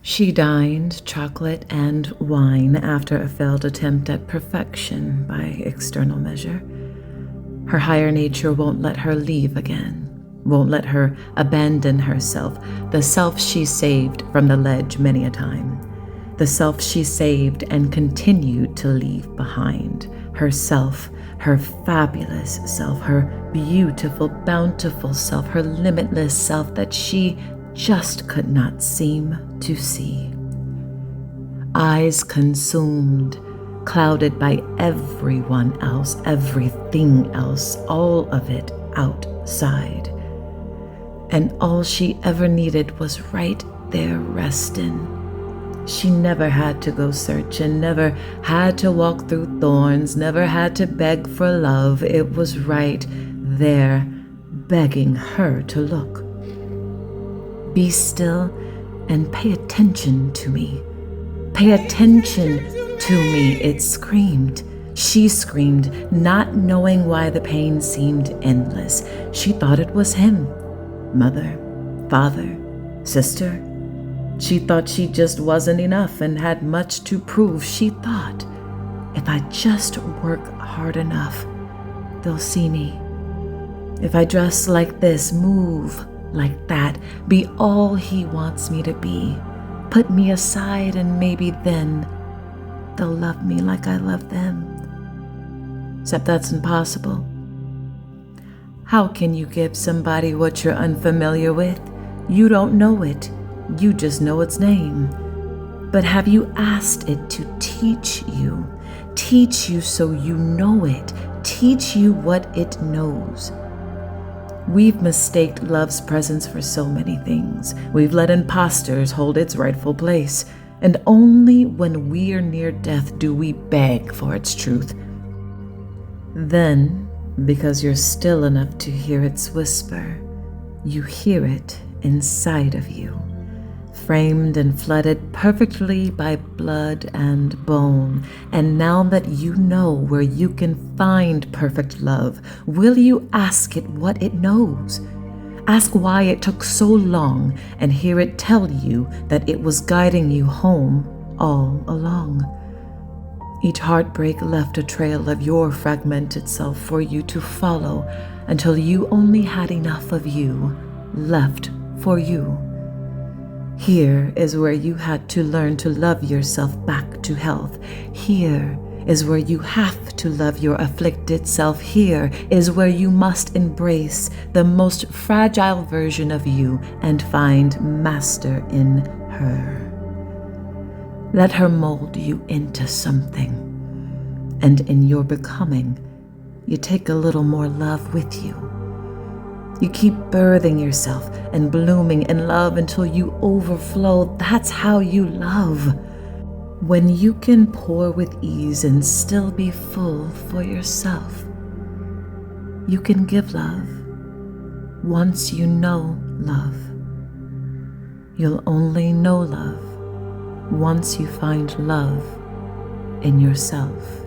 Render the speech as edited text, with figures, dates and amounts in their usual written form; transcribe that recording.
She dined chocolate and wine after a failed attempt at perfection by external measure. Her higher nature won't let her leave again, won't let her abandon herself, the self she saved from the ledge many a time, the self she saved and continued to leave behind, herself, her fabulous self, her beautiful, bountiful self, her limitless self that she just could not seem to see. Eyes consumed, clouded by everyone else, everything else, all of it outside. And all she ever needed was right there resting. She never had to go searching, never had to walk through thorns, never had to beg for love. It was right there, begging her to look. Be still and pay attention to me. Pay attention to me, it screamed. She screamed, not knowing why the pain seemed endless. She thought it was him. Mother, father, sister. She thought she just wasn't enough and had much to prove. She thought, if I just work hard enough, they'll see me. If I dress like this, move like that, be all he wants me to be, put me aside, and maybe then they'll love me like I love them. Except that's impossible. How can you give somebody what you're unfamiliar with? You don't know it. You just know its name. But have you asked it to teach you? Teach you so you know it. Teach you what it knows. We've mistaked love's presence for so many things. We've let imposters hold its rightful place. And only when we're near death do we beg for its truth. Then, because you're still enough to hear its whisper, you hear it inside of you, framed and flooded perfectly by blood and bone. And now that you know where you can find perfect love, will you ask it what it knows? Ask why it took so long and hear it tell you that it was guiding you home all along. Each heartbreak left a trail of your fragmented self for you to follow until you only had enough of you left for you. Here is where you had to learn to love yourself back to health. Here is where you have to love your afflicted self. Here is where you must embrace the most fragile version of you and find master in her. Let her mold you into something. And in your becoming, you take a little more love with you. You keep birthing yourself and blooming in love until you overflow. That's how you love. When you can pour with ease and still be full for yourself, you can give love. Once you know love, you'll only know love once you find love in yourself.